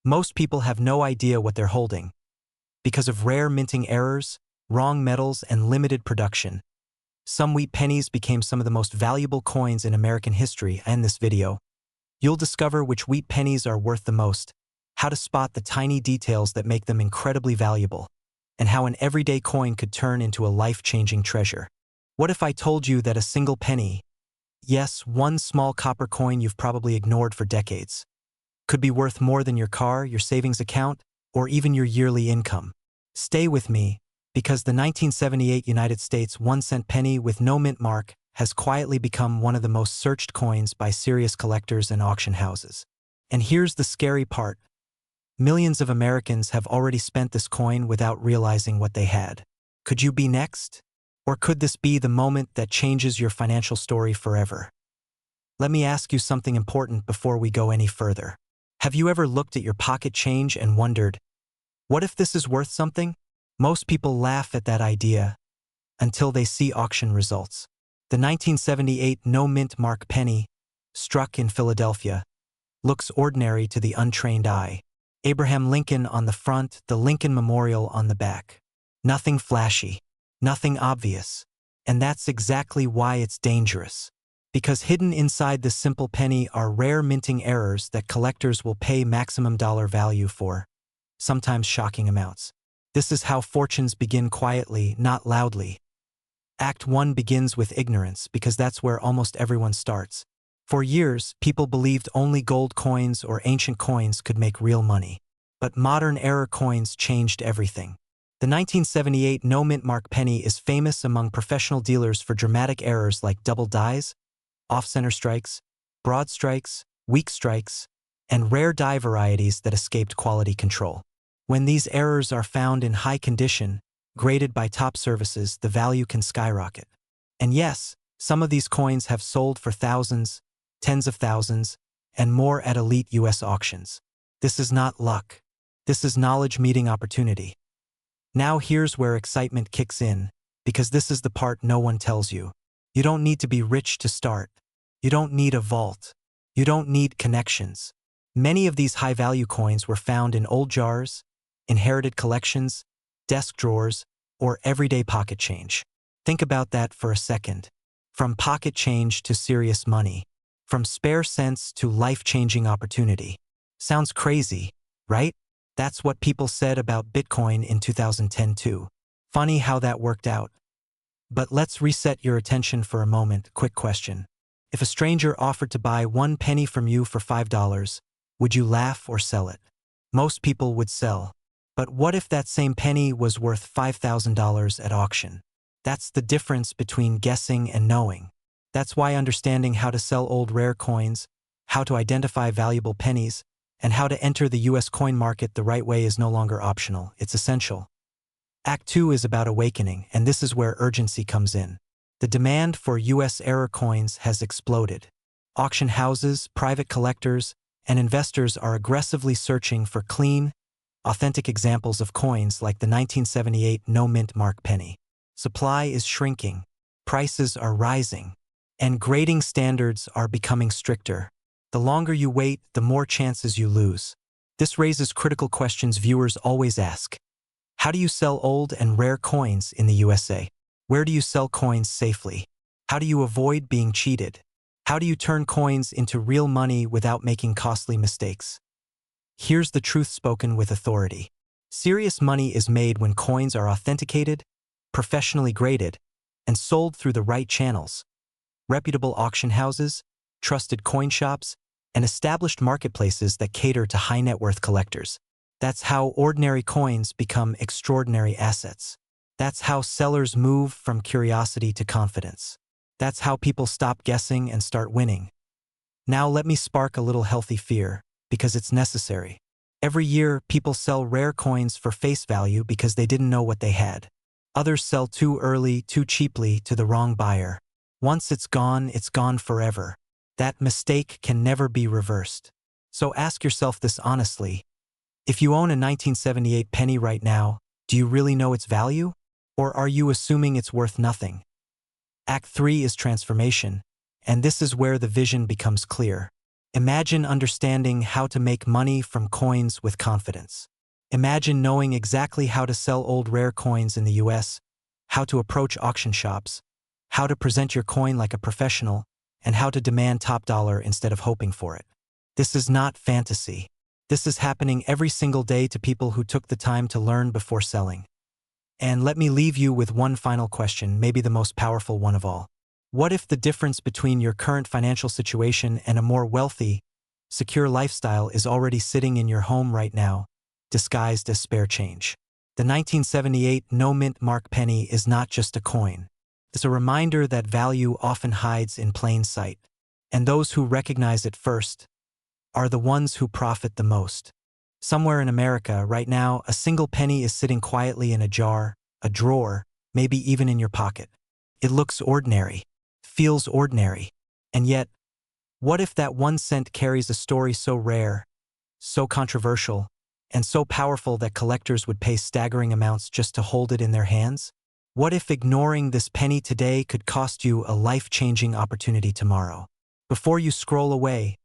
Most people have no idea what they're holding. Because of rare minting errors, wrong metals, and limited production, some wheat pennies became some of the most valuable coins in American history. In this video, you'll discover which wheat pennies are worth the most, how to spot the tiny details that make them incredibly valuable, and how an everyday coin could turn into a life-changing treasure. What if I told you that a single penny, yes, one small copper coin you've probably ignored for decades, could be worth more than your car, your savings account, or even your yearly income? Stay with me, because the 1978 United States 1-cent penny with no mint mark has quietly become one of the most searched coins by serious collectors and auction houses. And here's the scary part. Millions of Americans have already spent this coin without realizing what they had. Could you be next? Or could this be the moment that changes your financial story forever? Let me ask you something important before we go any further. Have you ever looked at your pocket change and wondered, what if this is worth something? Most people laugh at that idea until they see auction results. The 1978 no-mint mark penny, struck in Philadelphia, looks ordinary to the untrained eye. Abraham Lincoln on the front, the Lincoln Memorial on the back. Nothing flashy, nothing obvious. And that's exactly why it's dangerous. Because hidden inside this simple penny are rare minting errors that collectors will pay maximum dollar value for, sometimes shocking amounts. This is how fortunes begin quietly, not loudly. Act 1 begins with ignorance, because that's where almost everyone starts. For years, people believed only gold coins or ancient coins could make real money. But modern era coins changed everything. The 1978 no-mint mark penny is famous among professional dealers for dramatic errors like double dies, off-center strikes, broad strikes, weak strikes, and rare die varieties that escaped quality control. When these errors are found in high condition, graded by top services, the value can skyrocket. And yes, some of these coins have sold for thousands, tens of thousands, and more at elite US auctions. This is not luck. This is knowledge meeting opportunity. Now here's where excitement kicks in, because this is the part no one tells you. You don't need to be rich to start. You don't need a vault. You don't need connections. Many of these high-value coins were found in old jars, inherited collections, desk drawers, or everyday pocket change. Think about that for a second. From pocket change to serious money. From spare cents to life-changing opportunity. Sounds crazy, right? That's what people said about Bitcoin in 2010 too. Funny how that worked out. But let's reset your attention for a moment. Quick question. If a stranger offered to buy one penny from you for $5, would you laugh or sell it? Most people would sell. But what if that same penny was worth $5,000 at auction? That's the difference between guessing and knowing. That's why understanding how to sell old rare coins, how to identify valuable pennies, and how to enter the US coin market the right way is no longer optional, it's essential. Act 2 is about awakening, and this is where urgency comes in. The demand for US era coins has exploded. Auction houses, private collectors, and investors are aggressively searching for clean, authentic examples of coins like the 1978 no-mint mark penny. Supply is shrinking, prices are rising, and grading standards are becoming stricter. The longer you wait, the more chances you lose. This raises critical questions viewers always ask. How do you sell old and rare coins in the USA? Where do you sell coins safely? How do you avoid being cheated? How do you turn coins into real money without making costly mistakes? Here's the truth spoken with authority. Serious money is made when coins are authenticated, professionally graded, and sold through the right channels. Reputable auction houses, trusted coin shops, and established marketplaces that cater to high-net-worth collectors. That's how ordinary coins become extraordinary assets. That's how sellers move from curiosity to confidence. That's how people stop guessing and start winning. Now let me spark a little healthy fear, because it's necessary. Every year, people sell rare coins for face value because they didn't know what they had. Others sell too early, too cheaply to the wrong buyer. Once it's gone forever. That mistake can never be reversed. So ask yourself this honestly. If you own a 1978 penny right now, do you really know its value? Or are you assuming it's worth nothing? Act 3 is transformation, and this is where the vision becomes clear. Imagine understanding how to make money from coins with confidence. Imagine knowing exactly how to sell old rare coins in the US, how to approach auction shops, how to present your coin like a professional, and how to demand top dollar instead of hoping for it. This is not fantasy. This is happening every single day to people who took the time to learn before selling. And let me leave you with one final question, maybe the most powerful one of all. What if the difference between your current financial situation and a more wealthy, secure lifestyle is already sitting in your home right now, disguised as spare change? The 1978 no-mint mark penny is not just a coin. It's a reminder that value often hides in plain sight, and those who recognize it first are the ones who profit the most. Somewhere in America, right now, a single penny is sitting quietly in a jar, a drawer, maybe even in your pocket. It looks ordinary, feels ordinary, and yet, what if that 1 cent carries a story so rare, so controversial, and so powerful that collectors would pay staggering amounts just to hold it in their hands? What if ignoring this penny today could cost you a life-changing opportunity tomorrow? Before you scroll away,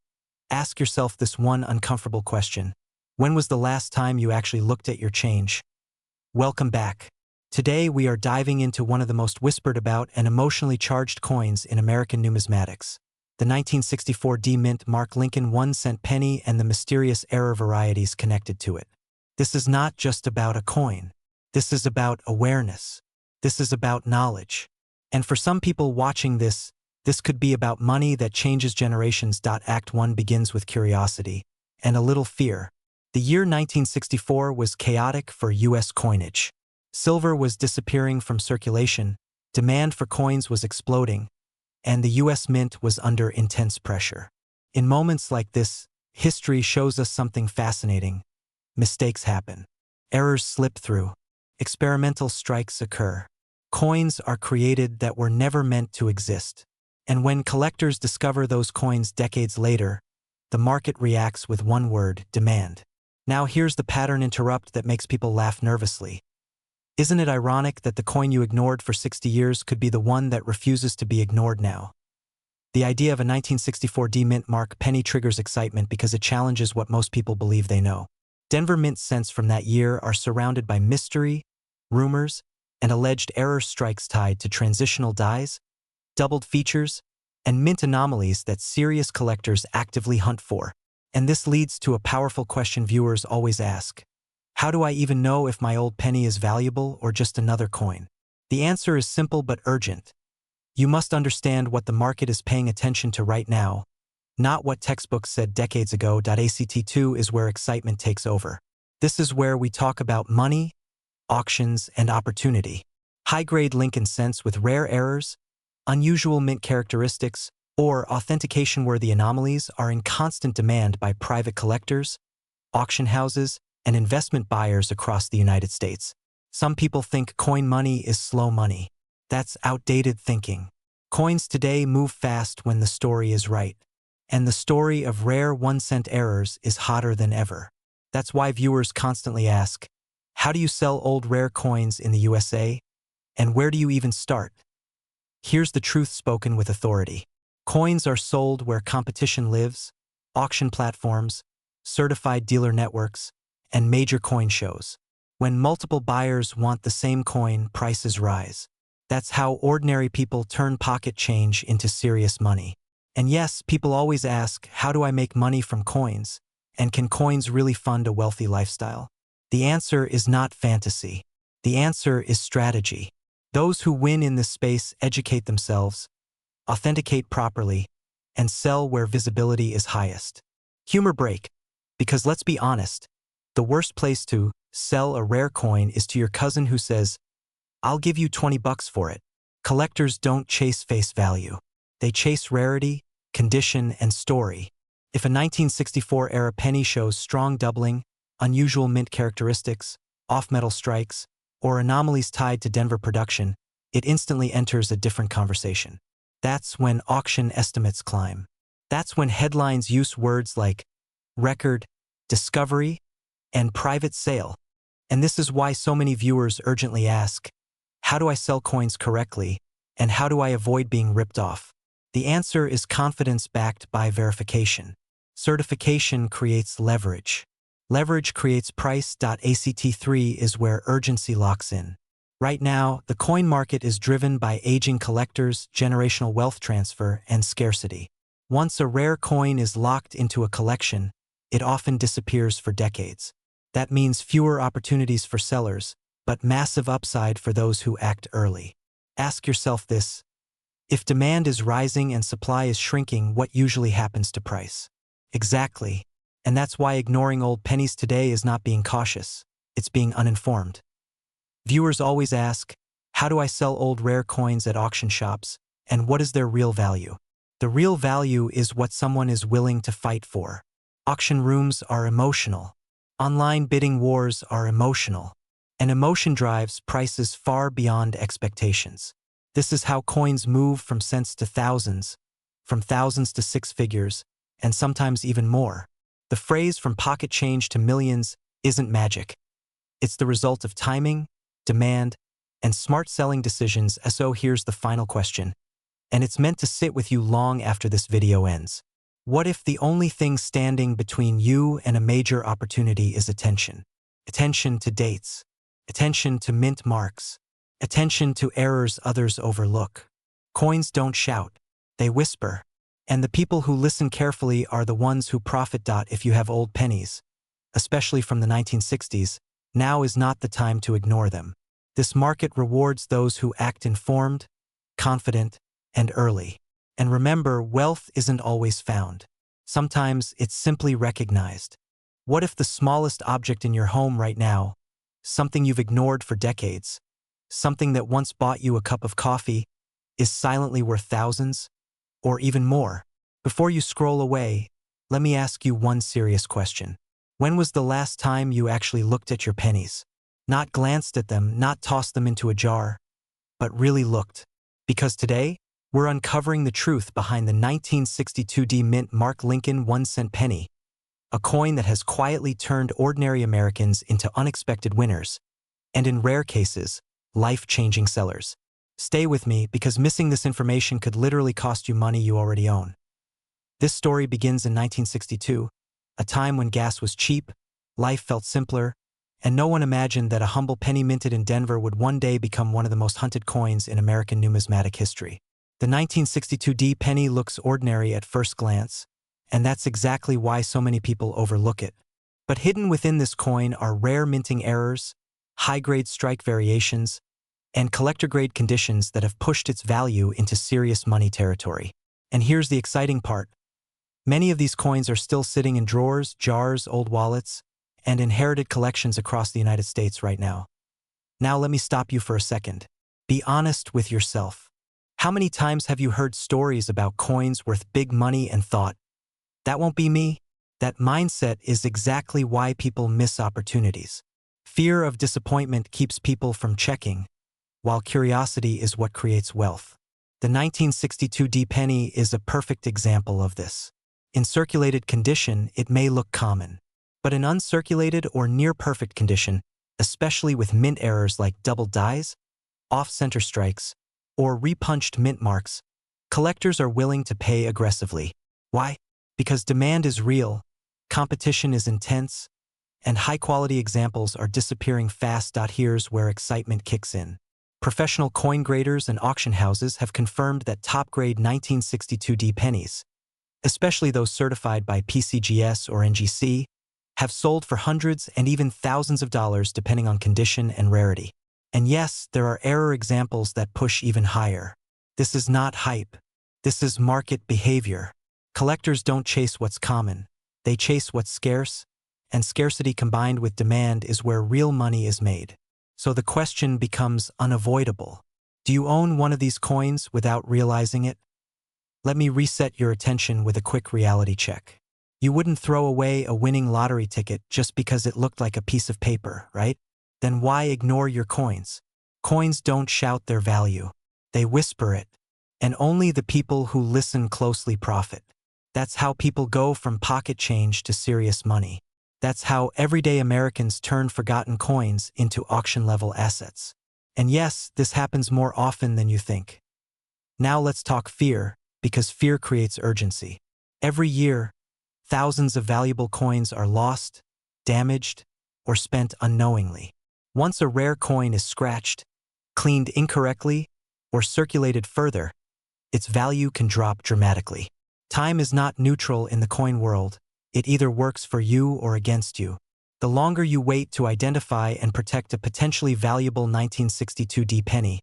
ask yourself this one uncomfortable question. When was the last time you actually looked at your change? Welcome back. Today we are diving into one of the most whispered about and emotionally charged coins in American numismatics, the 1964 D-Mint Mark Lincoln 1-cent penny and the mysterious error varieties connected to it. This is not just about a coin. This is about awareness. This is about knowledge. And for some people watching this could be about money that changes generations. Act 1 begins with curiosity and a little fear. The year 1964 was chaotic for U.S. coinage. Silver was disappearing from circulation, demand for coins was exploding, and the U.S. Mint was under intense pressure. In moments like this, history shows us something fascinating. Mistakes happen. Errors slip through. Experimental strikes occur. Coins are created that were never meant to exist. And when collectors discover those coins decades later, the market reacts with one word: demand. Now here's the pattern interrupt that makes people laugh nervously. Isn't it ironic that the coin you ignored for 60 years could be the one that refuses to be ignored now? The idea of a 1964 D-Mint mark penny triggers excitement because it challenges what most people believe they know. Denver Mint cents from that year are surrounded by mystery, rumors, and alleged error strikes tied to transitional dies, doubled features, and mint anomalies that serious collectors actively hunt for. And this leads to a powerful question viewers always ask. How do I even know if my old penny is valuable or just another coin? The answer is simple but urgent. You must understand what the market is paying attention to right now, not what textbooks said decades ago. Act 2 is where excitement takes over. This is where we talk about money, auctions, and opportunity. High-grade Lincoln cents with rare errors, unusual mint characteristics, or authentication-worthy anomalies are in constant demand by private collectors, auction houses, and investment buyers across the United States. Some people think coin money is slow money. That's outdated thinking. Coins today move fast when the story is right. And the story of rare 1-cent errors is hotter than ever. That's why viewers constantly ask, how do you sell old rare coins in the USA? And where do you even start? Here's the truth spoken with authority. Coins are sold where competition lives: auction platforms, certified dealer networks, and major coin shows. When multiple buyers want the same coin, prices rise. That's how ordinary people turn pocket change into serious money. And yes, people always ask, how do I make money from coins? And can coins really fund a wealthy lifestyle? The answer is not fantasy. The answer is strategy. Those who win in this space educate themselves, authenticate properly, and sell where visibility is highest. Humor break, because let's be honest, the worst place to sell a rare coin is to your cousin who says, I'll give you $20 for it. Collectors don't chase face value. They chase rarity, condition, and story. If a 1964-era penny shows strong doubling, unusual mint characteristics, off-metal strikes, or anomalies tied to Denver production, it instantly enters a different conversation. That's when auction estimates climb. That's when headlines use words like record, discovery, and private sale. And this is why so many viewers urgently ask, how do I sell coins correctly, and how do I avoid being ripped off? The answer is confidence backed by verification. Certification creates leverage. Leverage creates price. Act3 is where urgency locks in. Right now, the coin market is driven by aging collectors, generational wealth transfer, and scarcity. Once a rare coin is locked into a collection, it often disappears for decades. That means fewer opportunities for sellers, but massive upside for those who act early. Ask yourself this: if demand is rising and supply is shrinking, what usually happens to price? Exactly. And that's why ignoring old pennies today is not being cautious, it's being uninformed. Viewers always ask, how do I sell old rare coins at auction shops, and what is their real value? The real value is what someone is willing to fight for. Auction rooms are emotional. Online bidding wars are emotional. And emotion drives prices far beyond expectations. This is how coins move from cents to thousands, from thousands to six figures, and sometimes even more. The phrase "from pocket change to millions" isn't magic. It's the result of timing, demand, and smart selling decisions. So here's the final question, and it's meant to sit with you long after this video ends. What if the only thing standing between you and a major opportunity is attention? Attention to dates, attention to mint marks, attention to errors others overlook. Coins don't shout, they whisper. And the people who listen carefully are the ones who profit. If you have old pennies, especially from the 1960s, now is not the time to ignore them. This market rewards those who act informed, confident, and early. And remember, wealth isn't always found. Sometimes it's simply recognized. What if the smallest object in your home right now, something you've ignored for decades, something that once bought you a cup of coffee, is silently worth thousands? Or even more? Before you scroll away, let me ask you one serious question. When was the last time you actually looked at your pennies? Not glanced at them, not tossed them into a jar, but really looked. Because today, we're uncovering the truth behind the 1962 mint Mark Lincoln 1-cent penny, a coin that has quietly turned ordinary Americans into unexpected winners, and in rare cases, life-changing sellers. Stay with me, because missing this information could literally cost you money you already own. This story begins in 1962, a time when gas was cheap, life felt simpler, and no one imagined that a humble penny minted in Denver would one day become one of the most hunted coins in American numismatic history. The 1962 penny looks ordinary at first glance, and that's exactly why so many people overlook it. But hidden within this coin are rare minting errors, high-grade strike variations, and collector-grade conditions that have pushed its value into serious money territory. And here's the exciting part. Many of these coins are still sitting in drawers, jars, old wallets, and inherited collections across the United States right now. Now let me stop you for a second. Be honest with yourself. How many times have you heard stories about coins worth big money and thought, that won't be me? That mindset is exactly why people miss opportunities. Fear of disappointment keeps people from checking, while curiosity is what creates wealth. The 1962 penny is a perfect example of this. In circulated condition, it may look common. But in uncirculated or near-perfect condition, especially with mint errors like double dies, off-center strikes, or repunched mint marks, collectors are willing to pay aggressively. Why? Because demand is real, competition is intense, and high-quality examples are disappearing fast. Here's where excitement kicks in. Professional coin graders and auction houses have confirmed that top-grade 1962 pennies, especially those certified by PCGS or NGC, have sold for hundreds and even thousands of dollars depending on condition and rarity. And yes, there are error examples that push even higher. This is not hype. This is market behavior. Collectors don't chase what's common. They chase what's scarce, and scarcity combined with demand is where real money is made. So the question becomes unavoidable. Do you own one of these coins without realizing it? Let me reset your attention with a quick reality check. You wouldn't throw away a winning lottery ticket just because it looked like a piece of paper, right? Then why ignore your coins? Coins don't shout their value. They whisper it. And only the people who listen closely profit. That's how people go from pocket change to serious money. That's how everyday Americans turn forgotten coins into auction-level assets. And yes, this happens more often than you think. Now let's talk fear, because fear creates urgency. Every year, Thousands of valuable coins are lost, damaged, or spent unknowingly. Once a rare coin is scratched, cleaned incorrectly, or circulated further, its value can drop dramatically. Time is not neutral in the coin world. It either works for you or against you. The longer you wait to identify and protect a potentially valuable 1962D penny,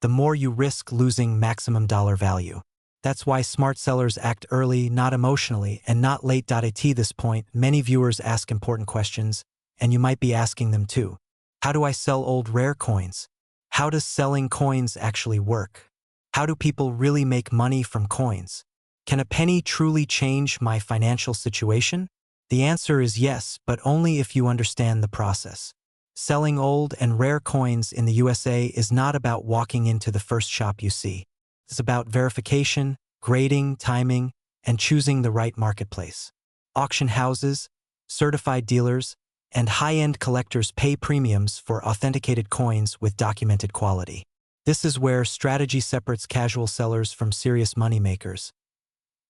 the more you risk losing maximum dollar value. That's why smart sellers act early, not emotionally, and not late. At this point, many viewers ask important questions, and you might be asking them too. How do I sell old rare coins? How does selling coins actually work? How do people really make money from coins? Can a penny truly change my financial situation? The answer is yes, but only if you understand the process. Selling old and rare coins in the USA is not about walking into the first shop you see. It's about verification, grading, timing, and choosing the right marketplace. Auction houses, certified dealers, and high-end collectors pay premiums for authenticated coins with documented quality. This is where strategy separates casual sellers from serious moneymakers.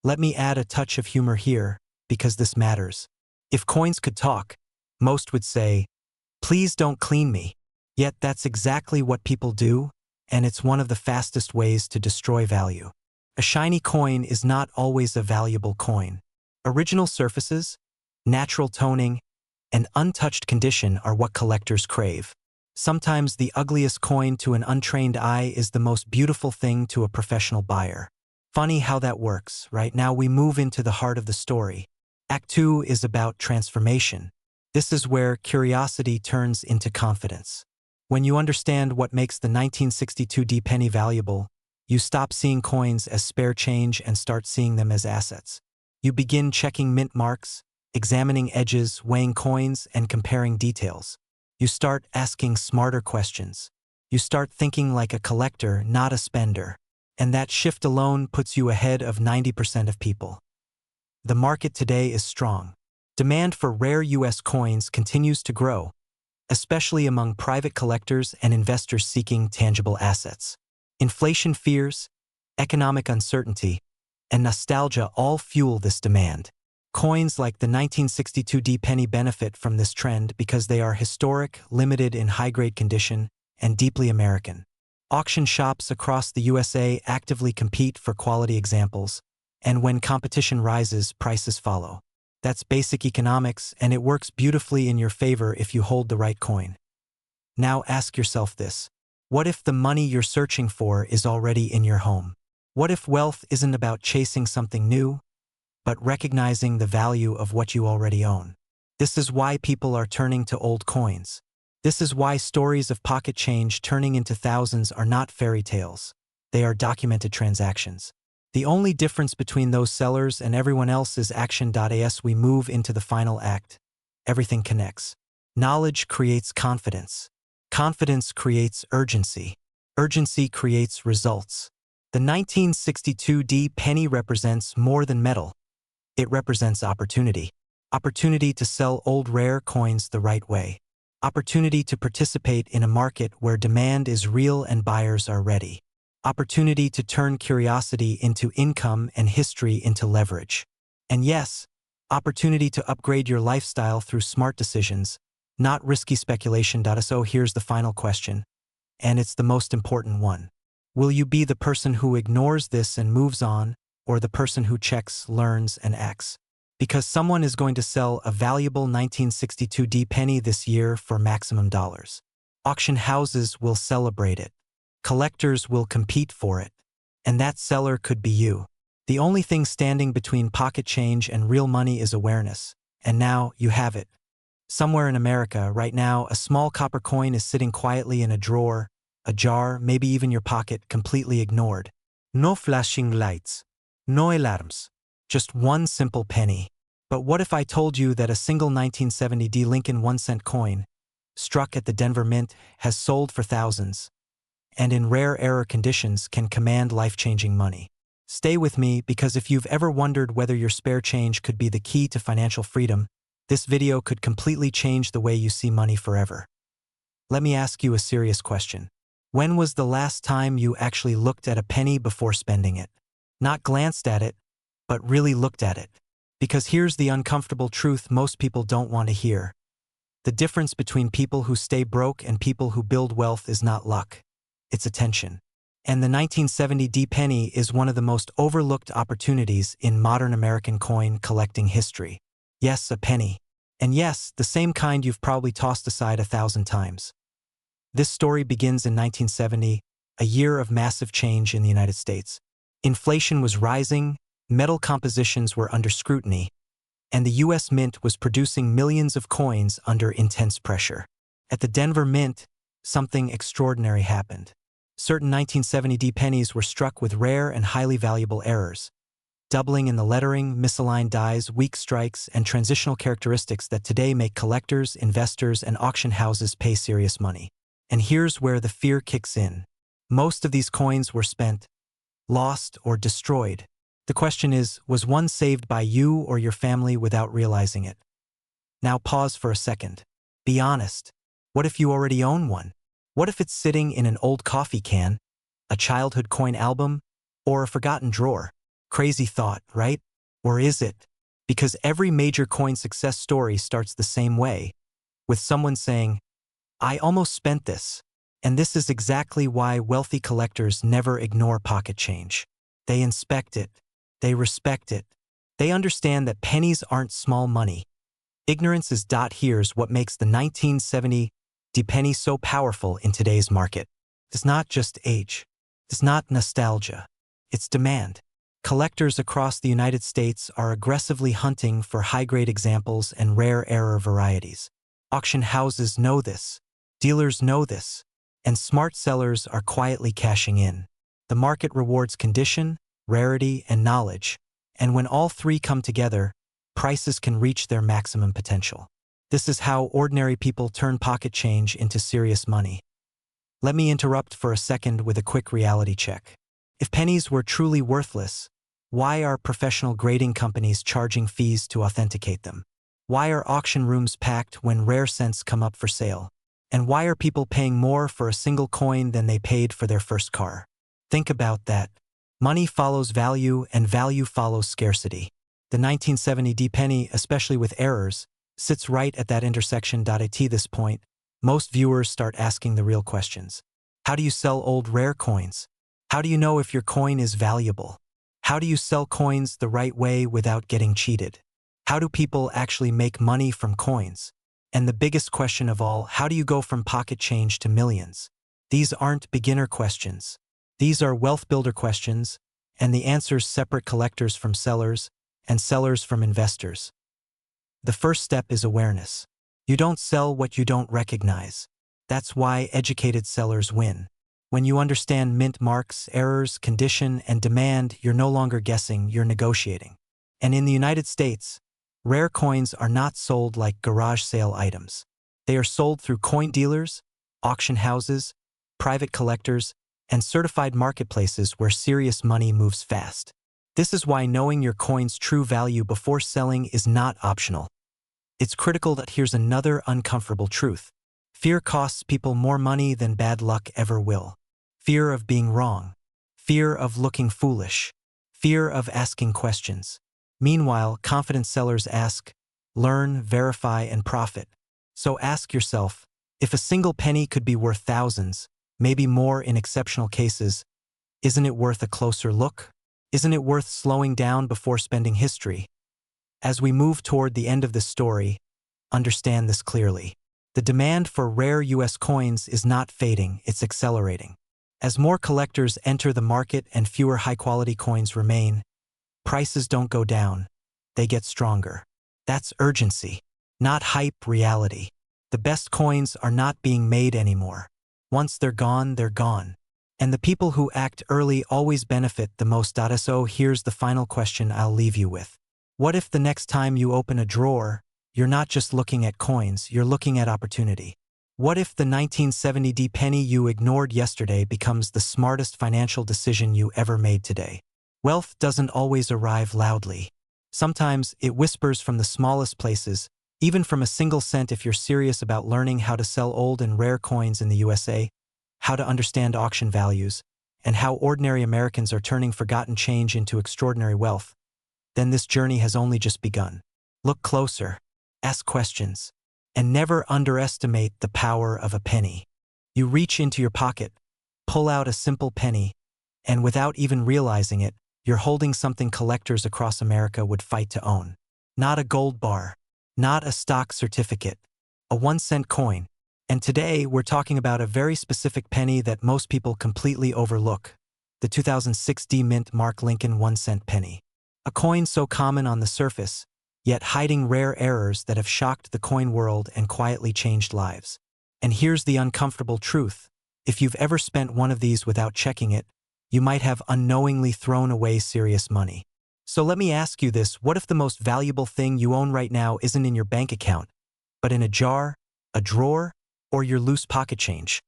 Let me add a touch of humor here, because this matters. If coins could talk, most would say, "Please don't clean me." Yet that's exactly what people do, and it's one of the fastest ways to destroy value. A shiny coin is not always a valuable coin. Original surfaces, natural toning, and untouched condition are what collectors crave. Sometimes the ugliest coin to an untrained eye is the most beautiful thing to a professional buyer. Funny how that works, right? Now we move into the heart of the story. Act 2 is about transformation. This is where curiosity turns into confidence. When you understand what makes the 1962D penny valuable, you stop seeing coins as spare change and start seeing them as assets. You begin checking mint marks, examining edges, weighing coins, and comparing details. You start asking smarter questions. You start thinking like a collector, not a spender. And that shift alone puts you ahead of 90% of people. The market today is strong. Demand for rare U.S. coins continues to grow, especially among private collectors and investors seeking tangible assets. Inflation fears, economic uncertainty, and nostalgia all fuel this demand. Coins like the 1962D penny benefit from this trend because they are historic, limited in high-grade condition, and deeply American. Auction shops across the USA actively compete for quality examples, and when competition rises, prices follow. That's basic economics, and it works beautifully in your favor if you hold the right coin. Now ask yourself this. What if the money you're searching for is already in your home? What if wealth isn't about chasing something new, but recognizing the value of what you already own? This is why people are turning to old coins. This is why stories of pocket change turning into thousands are not fairy tales. They are documented transactions. The only difference between those sellers and everyone else is action. As we move into the final act, everything connects. Knowledge creates confidence. Confidence creates urgency. Urgency creates results. The 1962D penny represents more than metal. It represents opportunity. Opportunity to sell old rare coins the right way. Opportunity to participate in a market where demand is real and buyers are ready. Opportunity to turn curiosity into income and history into leverage. And yes, opportunity to upgrade your lifestyle through smart decisions, not risky speculation. So here's the final question, and it's the most important one. Will you be the person who ignores this and moves on, or the person who checks, learns, and acts? Because someone is going to sell a valuable 1962D penny this year for maximum dollars. Auction houses will celebrate it. Collectors will compete for it. And that seller could be you. The only thing standing between pocket change and real money is awareness. And now you have it. Somewhere in America, right now, a small copper coin is sitting quietly in a drawer, a jar, maybe even your pocket, completely ignored. No flashing lights. No alarms. Just one simple penny. But what if I told you that a single 1970D Lincoln 1-cent coin, struck at the Denver Mint, has sold for thousands, and in rare error conditions can command life-changing money? Stay with me, because if you've ever wondered whether your spare change could be the key to financial freedom, this video could completely change the way you see money forever. Let me ask you a serious question. When was the last time you actually looked at a penny before spending it? Not glanced at it, but really looked at it. Because here's the uncomfortable truth most people don't want to hear. The difference between people who stay broke and people who build wealth is not luck. It's attention. And the 1970 D penny is one of the most overlooked opportunities in modern American coin collecting history. Yes, a penny. And yes, the same kind you've probably tossed aside 1,000 times. This story begins in 1970, a year of massive change in the United States. Inflation was rising, metal compositions were under scrutiny, and the U.S. Mint was producing millions of coins under intense pressure. At the Denver Mint, something extraordinary happened. Certain 1970 D pennies were struck with rare and highly valuable errors, doubling in the lettering, misaligned dies, weak strikes, and transitional characteristics that today make collectors, investors, and auction houses pay serious money. And here's where the fear kicks in. Most of these coins were spent, lost, or destroyed. The question is, was one saved by you or your family without realizing it? Now pause for a second. Be honest. What if you already own one? What if it's sitting in an old coffee can, a childhood coin album, or a forgotten drawer? Crazy thought, right? Or is it? Because every major coin success story starts the same way, with someone saying, "I almost spent this." And this is exactly why wealthy collectors never ignore pocket change. They inspect it. They respect it. They understand that pennies aren't small money. Ignorance is. Here's what makes the 1970 D penny so powerful in today's market. It's not just age. It's not nostalgia. It's demand. Collectors across the United States are aggressively hunting for high-grade examples and rare error varieties. Auction houses know this. Dealers know this. And smart sellers are quietly cashing in. The market rewards condition, rarity, and knowledge. And when all three come together, prices can reach their maximum potential. This is how ordinary people turn pocket change into serious money. Let me interrupt for a second with a quick reality check. If pennies were truly worthless, why are professional grading companies charging fees to authenticate them? Why are auction rooms packed when rare cents come up for sale? And why are people paying more for a single coin than they paid for their first car? Think about that. Money follows value, and value follows scarcity. The 1970 D penny, especially with errors, sits right at that intersection. At this point, most viewers start asking the real questions. How do you sell old rare coins? How do you know if your coin is valuable? How do you sell coins the right way without getting cheated? How do people actually make money from coins? And the biggest question of all, how do you go from pocket change to millions? These aren't beginner questions. These are wealth builder questions, and the answers separate collectors from sellers and sellers from investors. The first step is awareness. You don't sell what you don't recognize. That's why educated sellers win. When you understand mint marks, errors, condition, and demand, you're no longer guessing, you're negotiating. And in the United States, rare coins are not sold like garage sale items. They are sold through coin dealers, auction houses, private collectors, and certified marketplaces where serious money moves fast. This is why knowing your coin's true value before selling is not optional. It's critical. That here's another uncomfortable truth. Fear costs people more money than bad luck ever will. Fear of being wrong. Fear of looking foolish. Fear of asking questions. Meanwhile, confident sellers ask, learn, verify, and profit. So ask yourself, if a single penny could be worth thousands, maybe more in exceptional cases, isn't it worth a closer look? Isn't it worth slowing down before spending history? As we move toward the end of this story, understand this clearly. The demand for rare U.S. coins is not fading, it's accelerating. As more collectors enter the market and fewer high-quality coins remain, prices don't go down, they get stronger. That's urgency, not hype, reality. The best coins are not being made anymore. Once they're gone, they're gone. And the people who act early always benefit the most. So here's the final question I'll leave you with. What if the next time you open a drawer, you're not just looking at coins, you're looking at opportunity? What if the 1970 D penny you ignored yesterday becomes the smartest financial decision you ever made today? Wealth doesn't always arrive loudly. Sometimes it whispers from the smallest places, even from a single cent. If you're serious about learning how to sell old and rare coins in the USA, how to understand auction values, and how ordinary Americans are turning forgotten change into extraordinary wealth, then this journey has only just begun. Look closer, ask questions, and never underestimate the power of a penny. You reach into your pocket, pull out a simple penny, and without even realizing it, you're holding something collectors across America would fight to own. Not a gold bar, not a stock certificate, a 1-cent coin. And today, we're talking about a very specific penny that most people completely overlook, the 2006 D-Mint Mark Lincoln 1-cent penny. A coin so common on the surface, yet hiding rare errors that have shocked the coin world and quietly changed lives. And here's the uncomfortable truth. If you've ever spent one of these without checking it, you might have unknowingly thrown away serious money. So let me ask you this, what if the most valuable thing you own right now isn't in your bank account, but in a jar, a drawer, or your loose pocket change?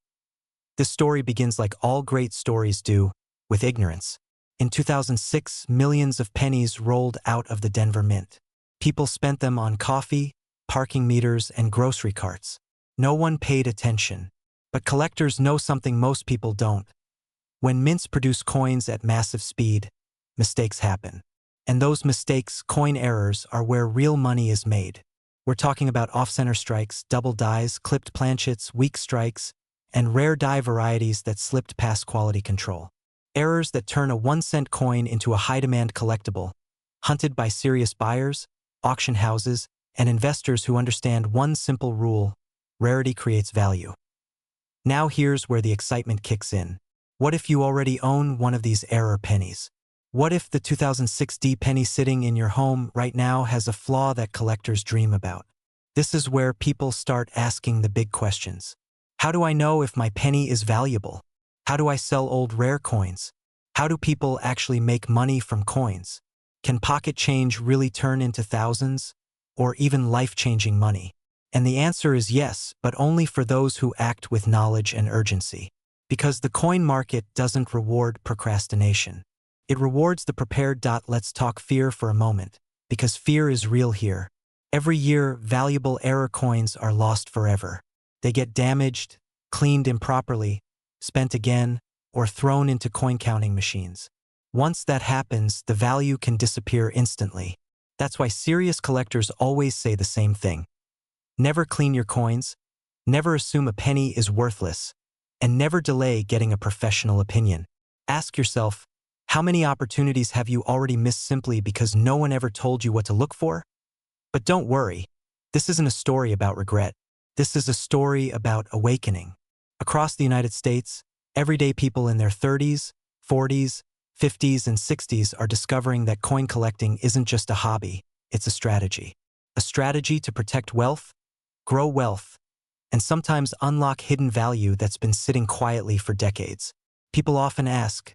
This story begins like all great stories do, with ignorance. In 2006, millions of pennies rolled out of the Denver Mint. People spent them on coffee, parking meters, and grocery carts. No one paid attention. But collectors know something most people don't. When mints produce coins at massive speed, mistakes happen. And those mistakes, coin errors, are where real money is made. We're talking about off-center strikes, double dies, clipped planchets, weak strikes, and rare die varieties that slipped past quality control. Errors that turn a 1-cent coin into a high-demand collectible, hunted by serious buyers, auction houses, and investors who understand one simple rule: rarity creates value. Now here's where the excitement kicks in. What if you already own one of these error pennies? What if the 2006 D penny sitting in your home right now has a flaw that collectors dream about? This is where people start asking the big questions. How do I know if my penny is valuable? How do I sell old rare coins? How do people actually make money from coins? Can pocket change really turn into thousands, or even life-changing money? And the answer is yes, but only for those who act with knowledge and urgency. Because the coin market doesn't reward procrastination. It rewards the prepared. Let's talk fear for a moment, because fear is real here. Every year, valuable error coins are lost forever. They get damaged, cleaned improperly, spent again, or thrown into coin counting machines. Once that happens, the value can disappear instantly. That's why serious collectors always say the same thing. Never clean your coins, never assume a penny is worthless, and never delay getting a professional opinion. Ask yourself, how many opportunities have you already missed simply because no one ever told you what to look for? But don't worry, this isn't a story about regret. This is a story about awakening. Across the United States, everyday people in their 30s, 40s, 50s, and 60s are discovering that coin collecting isn't just a hobby, it's a strategy. A strategy to protect wealth, grow wealth, and sometimes unlock hidden value that's been sitting quietly for decades. People often ask,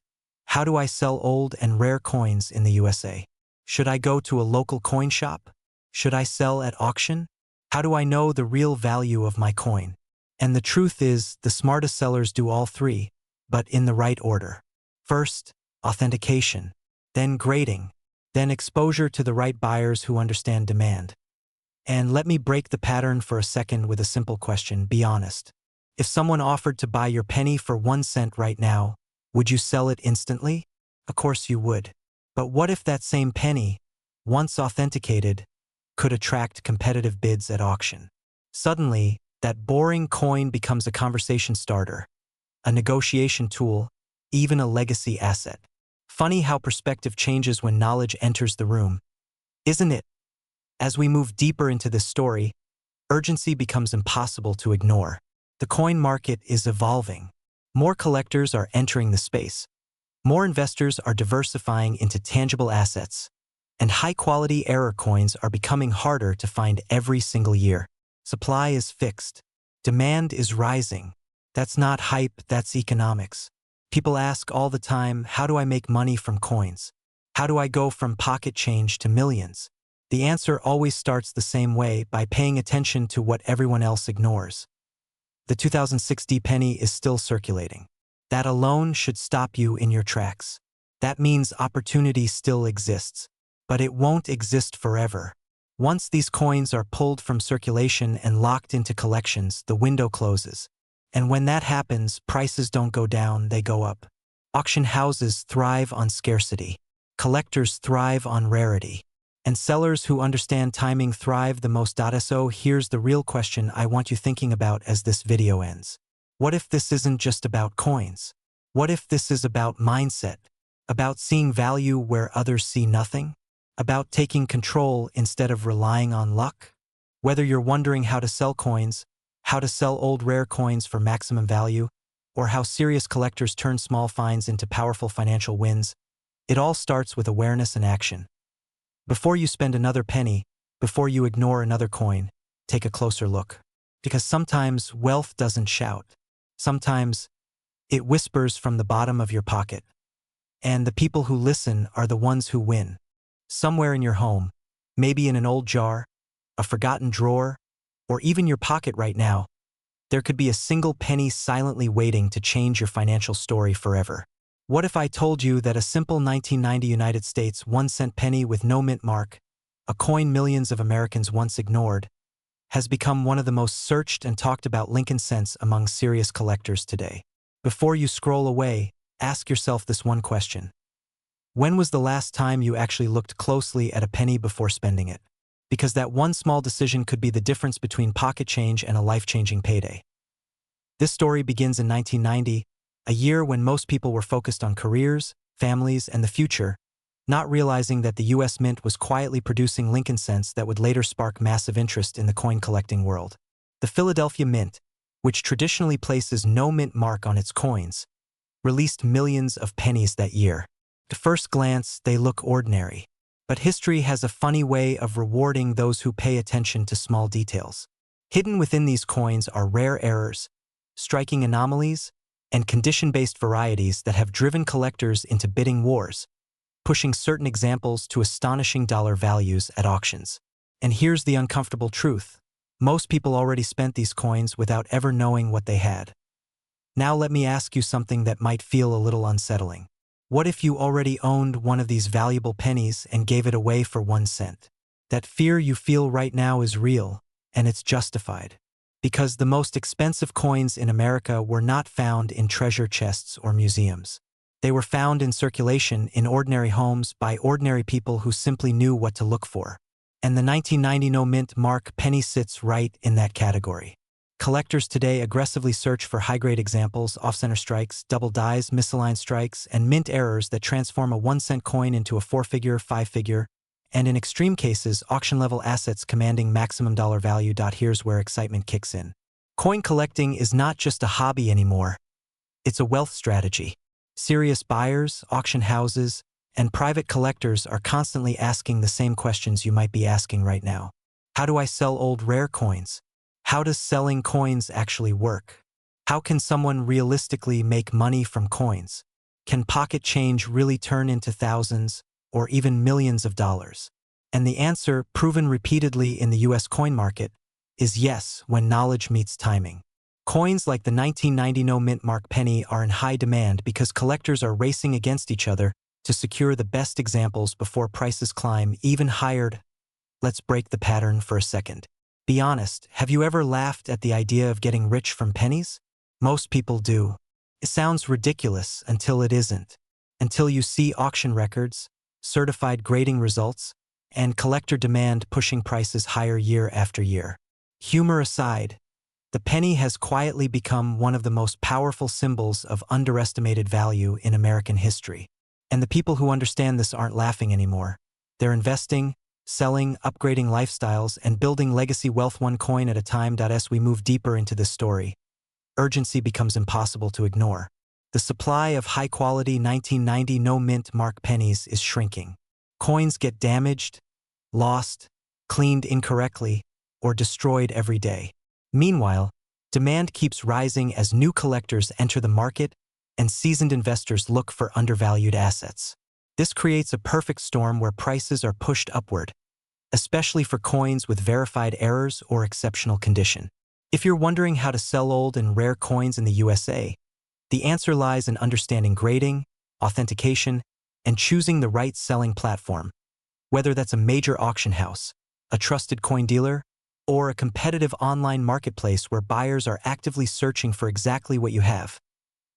how do I sell old and rare coins in the USA? Should I go to a local coin shop? Should I sell at auction? How do I know the real value of my coin? And the truth is, the smartest sellers do all three, but in the right order. First, authentication, then grading, then exposure to the right buyers who understand demand. And let me break the pattern for a second with a simple question. Be honest. If someone offered to buy your penny for 1 cent right now, would you sell it instantly? Of course you would. But what if that same penny, once authenticated, could attract competitive bids at auction? Suddenly, that boring coin becomes a conversation starter, a negotiation tool, even a legacy asset. Funny how perspective changes when knowledge enters the room, isn't it? As we move deeper into this story, urgency becomes impossible to ignore. The coin market is evolving. More collectors are entering the space. More investors are diversifying into tangible assets. And high-quality error coins are becoming harder to find every single year. Supply is fixed. Demand is rising. That's not hype, that's economics. People ask all the time, how do I make money from coins? How do I go from pocket change to millions? The answer always starts the same way, by paying attention to what everyone else ignores. The 2006 D penny is still circulating. That alone should stop you in your tracks. That means opportunity still exists. But it won't exist forever. Once these coins are pulled from circulation and locked into collections, the window closes. And when that happens, prices don't go down, they go up. Auction houses thrive on scarcity. Collectors thrive on rarity. And sellers who understand timing thrive the most. So here's the real question I want you thinking about as this video ends. What if this isn't just about coins? What if this is about mindset? About seeing value where others see nothing? About taking control instead of relying on luck? Whether you're wondering how to sell coins, how to sell old rare coins for maximum value, or how serious collectors turn small finds into powerful financial wins, it all starts with awareness and action. Before you spend another penny, before you ignore another coin, take a closer look. Because sometimes wealth doesn't shout. Sometimes it whispers from the bottom of your pocket. And the people who listen are the ones who win. Somewhere in your home, maybe in an old jar, a forgotten drawer, or even your pocket right now, there could be a single penny silently waiting to change your financial story forever. What if I told you that a simple 1990 United States 1-cent penny with no mint mark, a coin millions of Americans once ignored, has become one of the most searched and talked about Lincoln cents among serious collectors today? Before you scroll away, ask yourself this one question. When was the last time you actually looked closely at a penny before spending it? Because that one small decision could be the difference between pocket change and a life-changing payday. This story begins in 1990, a year when most people were focused on careers, families, and the future, not realizing that the U.S. Mint was quietly producing Lincoln cents that would later spark massive interest in the coin-collecting world. The Philadelphia Mint, which traditionally places no mint mark on its coins, released millions of pennies that year. At first glance, they look ordinary. But history has a funny way of rewarding those who pay attention to small details. Hidden within these coins are rare errors, striking anomalies, and condition-based varieties that have driven collectors into bidding wars, pushing certain examples to astonishing dollar values at auctions. And here's the uncomfortable truth. Most people already spent these coins without ever knowing what they had. Now let me ask you something that might feel a little unsettling. What if you already owned one of these valuable pennies and gave it away for 1 cent? That fear you feel right now is real, and it's justified. Because the most expensive coins in America were not found in treasure chests or museums. They were found in circulation in ordinary homes by ordinary people who simply knew what to look for. And the 1990 no mint mark penny sits right in that category. Collectors today aggressively search for high-grade examples, off-center strikes, double dies, misaligned strikes, and mint errors that transform a 1-cent coin into a 4-figure, 5-figure, and in extreme cases, auction-level assets commanding maximum dollar value. Here's where excitement kicks in. Coin collecting is not just a hobby anymore. It's a wealth strategy. Serious buyers, auction houses, and private collectors are constantly asking the same questions you might be asking right now. How do I sell old rare coins? How does selling coins actually work? How can someone realistically make money from coins? Can pocket change really turn into thousands or even millions of dollars? And the answer, proven repeatedly in the US coin market, is yes when knowledge meets timing. Coins like the 1990 no mint mark penny are in high demand because collectors are racing against each other to secure the best examples before prices climb even higher. Let's break the pattern for a second. Be honest, have you ever laughed at the idea of getting rich from pennies? Most people do. It sounds ridiculous until it isn't. Until you see auction records, certified grading results, and collector demand pushing prices higher year after year. Humor aside, the penny has quietly become one of the most powerful symbols of underestimated value in American history. And the people who understand this aren't laughing anymore. They're investing, selling, upgrading lifestyles, and building legacy wealth one coin at a time. As we move deeper into this story, urgency becomes impossible to ignore. The supply of high-quality 1990 no mint mark pennies is shrinking. Coins get damaged, lost, cleaned incorrectly, or destroyed every day. Meanwhile, demand keeps rising as new collectors enter the market and seasoned investors look for undervalued assets. This creates a perfect storm where prices are pushed upward, especially for coins with verified errors or exceptional condition. If you're wondering how to sell old and rare coins in the USA, the answer lies in understanding grading, authentication, and choosing the right selling platform, whether that's a major auction house, a trusted coin dealer, or a competitive online marketplace where buyers are actively searching for exactly what you have.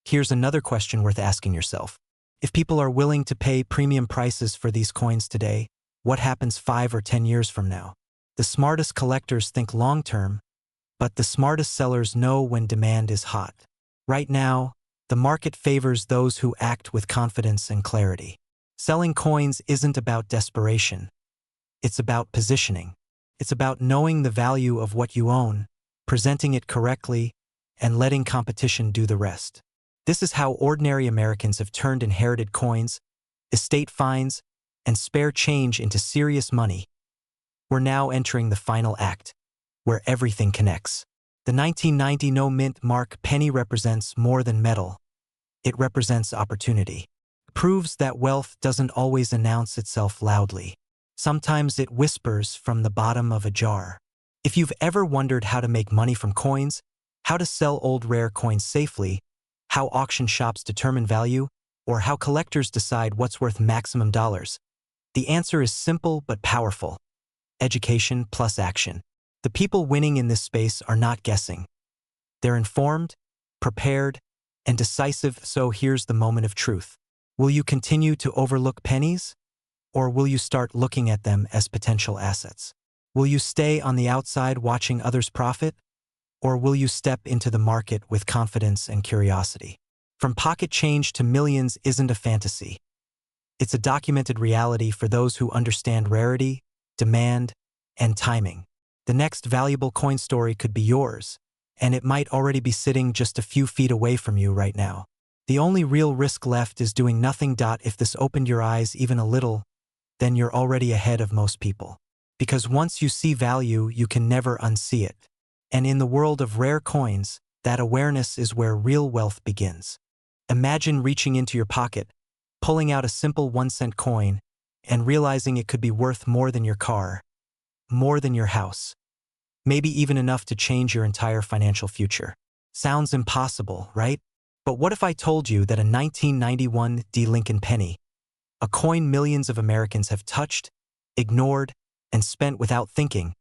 Here's another question worth asking yourself. If people are willing to pay premium prices for these coins today, what happens 5 or 10 years from now? The smartest collectors think long-term, but the smartest sellers know when demand is hot. Right now, the market favors those who act with confidence and clarity. Selling coins isn't about desperation. It's about positioning. It's about knowing the value of what you own, presenting it correctly, and letting competition do the rest. This is how ordinary Americans have turned inherited coins, estate fines, and spare change into serious money. We're now entering the final act, where everything connects. The 1990 no-mint mark penny represents more than metal. It represents opportunity. It proves that wealth doesn't always announce itself loudly. Sometimes it whispers from the bottom of a jar. If you've ever wondered how to make money from coins, how to sell old rare coins safely, how auction shops determine value, or how collectors decide what's worth maximum dollars, the answer is simple but powerful. Education plus action. The people winning in this space are not guessing. They're informed, prepared, and decisive, so here's the moment of truth. Will you continue to overlook pennies? Or will you start looking at them as potential assets? Will you stay on the outside watching others profit? Or will you step into the market with confidence and curiosity? From pocket change to millions isn't a fantasy. It's a documented reality for those who understand rarity, demand, and timing. The next valuable coin story could be yours, and it might already be sitting just a few feet away from you right now. The only real risk left is doing nothing. If this opened your eyes even a little, then you're already ahead of most people. Because once you see value, you can never unsee it. And in the world of rare coins, that awareness is where real wealth begins. Imagine reaching into your pocket, pulling out a simple 1-cent coin, and realizing it could be worth more than your car, more than your house, maybe even enough to change your entire financial future. Sounds impossible, right? But what if I told you that a 1991 D. Lincoln penny, a coin millions of Americans have touched, ignored, and spent without thinking,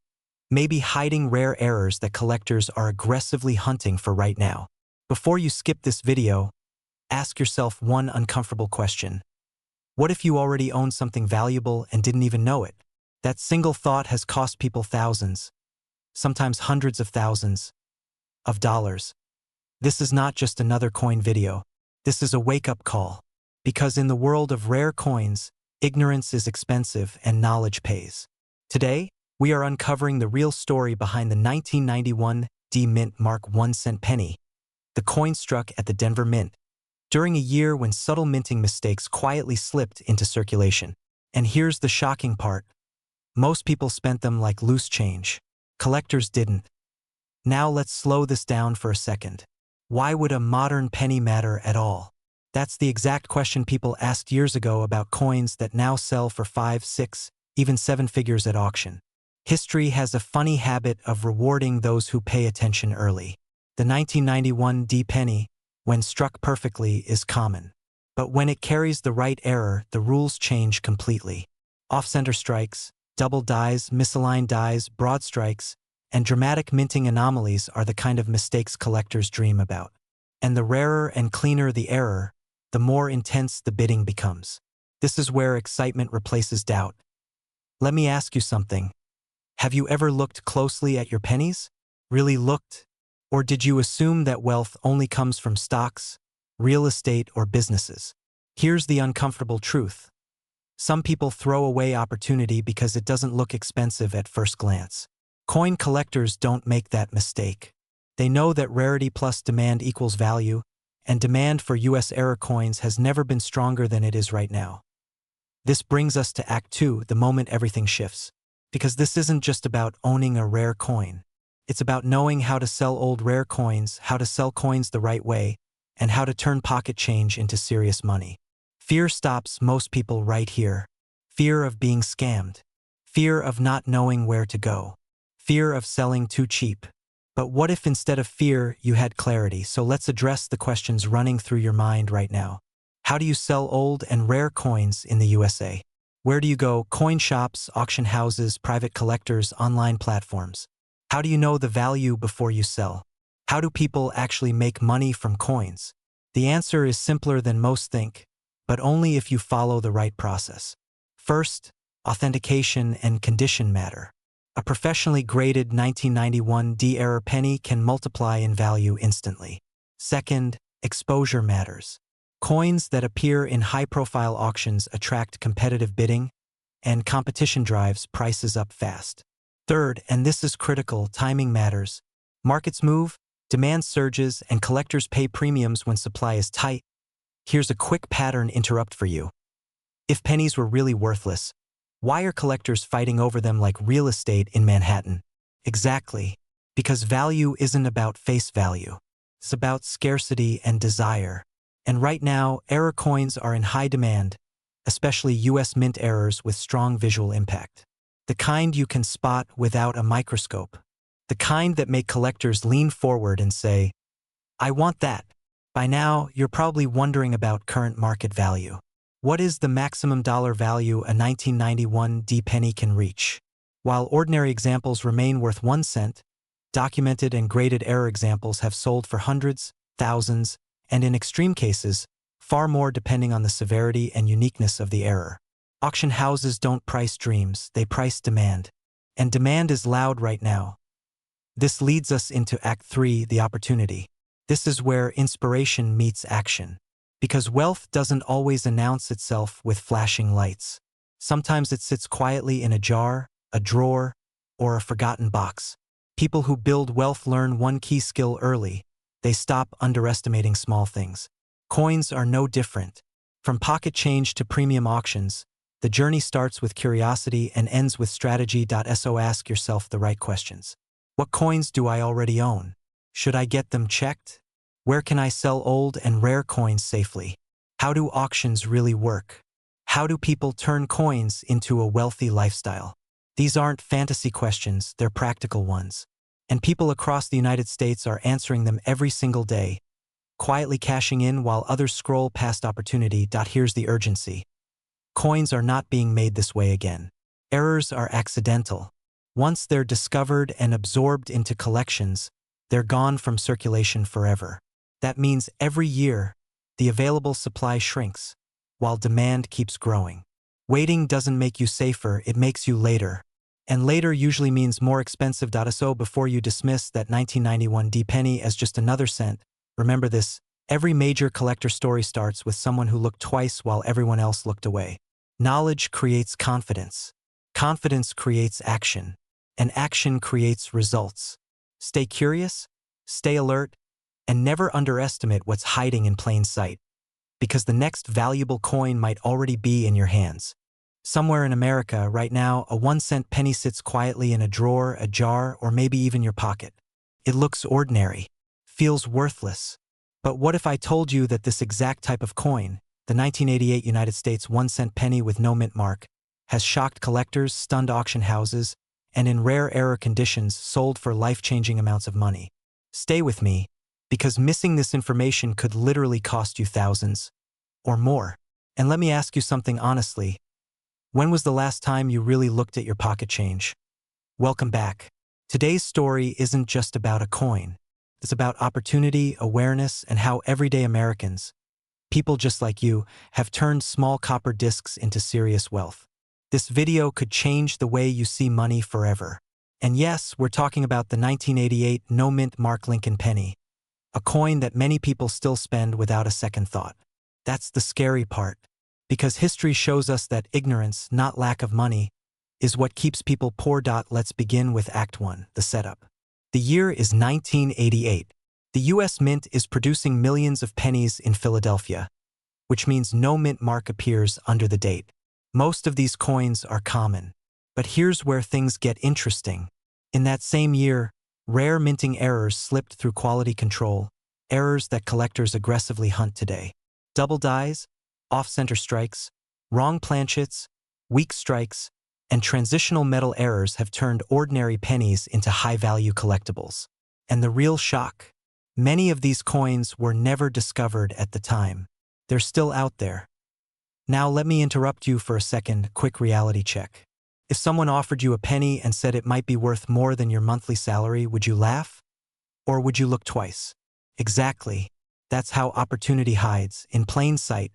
may be hiding rare errors that collectors are aggressively hunting for right now? Before you skip this video, ask yourself one uncomfortable question. What if you already own something valuable and didn't even know it? That single thought has cost people thousands, sometimes hundreds of thousands, of dollars. This is not just another coin video. This is a wake-up call. Because in the world of rare coins, ignorance is expensive and knowledge pays. Today, we are uncovering the real story behind the 1991 D. Mint mark 1-cent penny, the coin struck at the Denver Mint, during a year when subtle minting mistakes quietly slipped into circulation. And here's the shocking part. Most people spent them like loose change. Collectors didn't. Now let's slow this down for a second. Why would a modern penny matter at all? That's the exact question people asked years ago about coins that now sell for 5, 6, even 7 figures at auction. History has a funny habit of rewarding those who pay attention early. The 1991 D penny, when struck perfectly, is common. But when it carries the right error, the rules change completely. Off-center strikes, double dies, misaligned dies, broad strikes, and dramatic minting anomalies are the kind of mistakes collectors dream about. And the rarer and cleaner the error, the more intense the bidding becomes. This is where excitement replaces doubt. Let me ask you something. Have you ever looked closely at your pennies? Really looked? Or did you assume that wealth only comes from stocks, real estate, or businesses? Here's the uncomfortable truth. Some people throw away opportunity because it doesn't look expensive at first glance. Coin collectors don't make that mistake. They know that rarity plus demand equals value, and demand for US error coins has never been stronger than it is right now. This brings us to Act 2, the moment everything shifts. Because this isn't just about owning a rare coin. It's about knowing how to sell old rare coins, how to sell coins the right way, and how to turn pocket change into serious money. Fear stops most people right here. Fear of being scammed. Fear of not knowing where to go. Fear of selling too cheap. But what if instead of fear, you had clarity? So let's address the questions running through your mind right now. How do you sell old and rare coins in the USA? Where do you go? Coin shops, auction houses, private collectors, online platforms. How do you know the value before you sell? How do people actually make money from coins? The answer is simpler than most think. but only if you follow the right process. First, authentication and condition matter. A professionally graded 1991 D-error penny can multiply in value instantly. Second, exposure matters. Coins that appear in high-profile auctions attract competitive bidding, and competition drives prices up fast. Third, and this is critical, timing matters. Markets move, demand surges, and collectors pay premiums when supply is tight. Here's a quick pattern interrupt for you. If pennies were really worthless, why are collectors fighting over them like real estate in Manhattan? Exactly. Because value isn't about face value. It's about scarcity and desire. And right now, error coins are in high demand, especially US Mint errors with strong visual impact. The kind you can spot without a microscope. The kind that make collectors lean forward and say, "I want that." By now, you're probably wondering about current market value. What is the maximum dollar value a 1991 D penny can reach? While ordinary examples remain worth 1 cent, documented and graded error examples have sold for hundreds, thousands, and in extreme cases, far more depending on the severity and uniqueness of the error. Auction houses don't price dreams, they price demand. And demand is loud right now. This leads us into Act 3, the opportunity. This is where inspiration meets action. Because wealth doesn't always announce itself with flashing lights. Sometimes it sits quietly in a jar, a drawer, or a forgotten box. People who build wealth learn one key skill early. They stop underestimating small things. Coins are no different. From pocket change to premium auctions, the journey starts with curiosity and ends with strategy. So ask yourself the right questions. What coins do I already own? Should I get them checked? Where can I sell old and rare coins safely? How do auctions really work? How do people turn coins into a wealthy lifestyle? These aren't fantasy questions, they're practical ones. And people across the United States are answering them every single day, quietly cashing in while others scroll past opportunity. Here's the urgency. Coins are not being made this way again. Errors are accidental. Once they're discovered and absorbed into collections, they're gone from circulation forever. That means every year, the available supply shrinks, while demand keeps growing. Waiting doesn't make you safer, it makes you later. And later usually means more expensive. So before you dismiss that 1991 D penny as just another cent, remember this: every major collector story starts with someone who looked twice while everyone else looked away. Knowledge creates confidence. Confidence creates action. And action creates results. Stay curious, stay alert, and never underestimate what's hiding in plain sight. Because the next valuable coin might already be in your hands. Somewhere in America, right now, a 1-cent penny sits quietly in a drawer, a jar, or maybe even your pocket. It looks ordinary, feels worthless. But what if I told you that this exact type of coin, the 1988 United States 1-cent penny with no mint mark, has shocked collectors, stunned auction houses, and in rare error conditions sold for life-changing amounts of money? Stay with me, because missing this information could literally cost you thousands or more. And let me ask you something honestly. When was the last time you really looked at your pocket change? Welcome back. Today's story isn't just about a coin. It's about opportunity, awareness, and how everyday Americans, people just like you, have turned small copper discs into serious wealth. This video could change the way you see money forever. And yes, we're talking about the 1988 no-mint mark Lincoln penny, a coin that many people still spend without a second thought. That's the scary part, because history shows us that ignorance, not lack of money, is what keeps people poor. Let's begin with Act 1, the setup. The year is 1988. The US Mint is producing millions of pennies in Philadelphia, which means no mint mark appears under the date. Most of these coins are common. But here's where things get interesting. In that same year, rare minting errors slipped through quality control, errors that collectors aggressively hunt today. Double dies, off-center strikes, wrong planchets, weak strikes, and transitional metal errors have turned ordinary pennies into high-value collectibles. And the real shock: many of these coins were never discovered at the time. They're still out there. Now let me interrupt you for a second, quick reality check. If someone offered you a penny and said it might be worth more than your monthly salary, would you laugh? Or would you look twice? Exactly. That's how opportunity hides, in plain sight.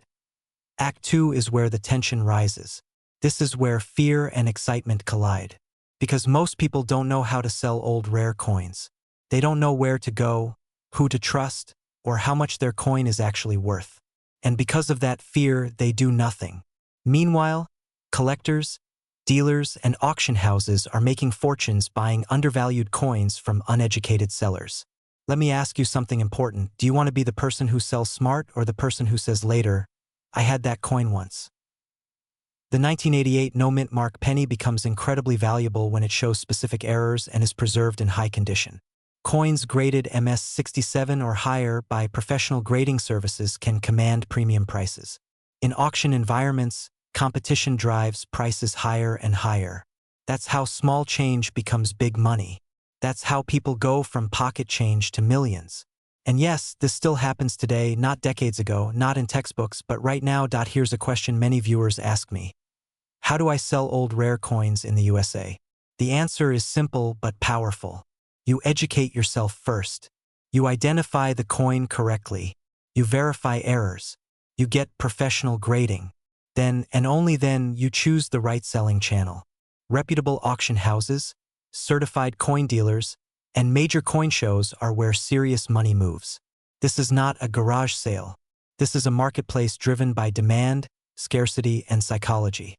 Act 2 is where the tension rises. This is where fear and excitement collide. Because most people don't know how to sell old rare coins. They don't know where to go, who to trust, or how much their coin is actually worth. And because of that fear, they do nothing. Meanwhile, collectors, dealers, and auction houses are making fortunes buying undervalued coins from uneducated sellers. Let me ask you something important. Do you want to be the person who sells smart or the person who says later, "I had that coin once"? The 1988 no-mint mark penny becomes incredibly valuable when it shows specific errors and is preserved in high condition. Coins graded MS-67 or higher by professional grading services can command premium prices. In auction environments, competition drives prices higher and higher. That's how small change becomes big money. That's how people go from pocket change to millions. And yes, this still happens today, not decades ago, not in textbooks, but right now. Here's a question many viewers ask me. How do I sell old rare coins in the USA? The answer is simple but powerful. You educate yourself first. You identify the coin correctly. You verify errors. You get professional grading. Then, and only then, you choose the right selling channel. Reputable auction houses, certified coin dealers, and major coin shows are where serious money moves. This is not a garage sale. This is a marketplace driven by demand, scarcity, and psychology.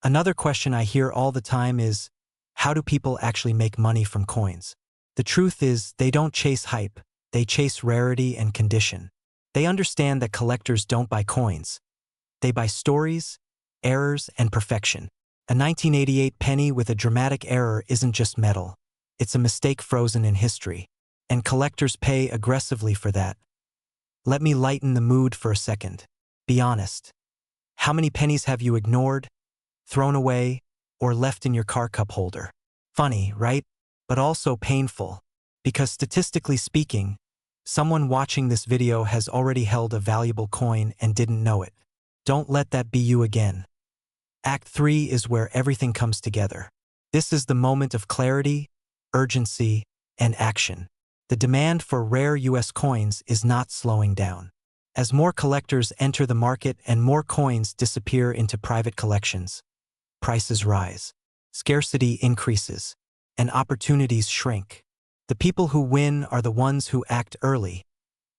Another question I hear all the time is, how do people actually make money from coins? The truth is, they don't chase hype, they chase rarity and condition. They understand that collectors don't buy coins. They buy stories, errors, and perfection. A 1988 penny with a dramatic error isn't just metal. It's a mistake frozen in history. And collectors pay aggressively for that. Let me lighten the mood for a second. Be honest. How many pennies have you ignored, thrown away, or left in your car cup holder? Funny, right? But also painful. Because statistically speaking, someone watching this video has already held a valuable coin and didn't know it. Don't let that be you again. Act 3 is where everything comes together. This is the moment of clarity, urgency, and action. The demand for rare US coins is not slowing down. As more collectors enter the market and more coins disappear into private collections, prices rise, scarcity increases, and opportunities shrink. The people who win are the ones who act early,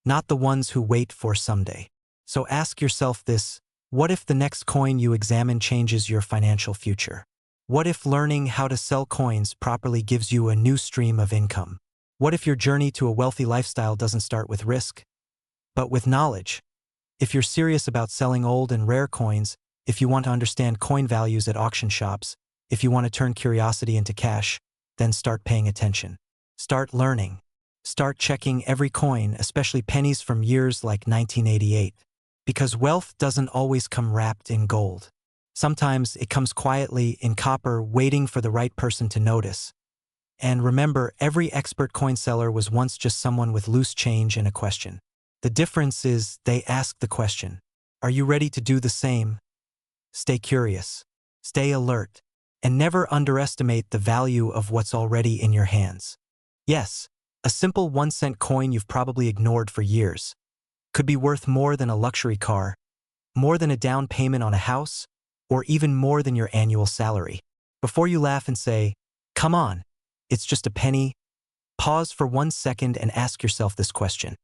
not the ones who wait for someday. So ask yourself this: what if the next coin you examine changes your financial future? What if learning how to sell coins properly gives you a new stream of income? What if your journey to a wealthy lifestyle doesn't start with risk, but with knowledge? If you're serious about selling old and rare coins, if you want to understand coin values at auction shops, if you want to turn curiosity into cash, then start paying attention. Start learning. Start checking every coin, especially pennies from years like 1988. Because wealth doesn't always come wrapped in gold. Sometimes it comes quietly in copper, waiting for the right person to notice. And remember, every expert coin seller was once just someone with loose change and a question. The difference is they ask the question. Are you ready to do the same? Stay curious, stay alert, and never underestimate the value of what's already in your hands. Yes, a simple 1-cent coin you've probably ignored for years could be worth more than a luxury car, more than a down payment on a house, or even more than your annual salary. Before you laugh and say, "Come on, it's just a penny," pause for 1 second and ask yourself this question.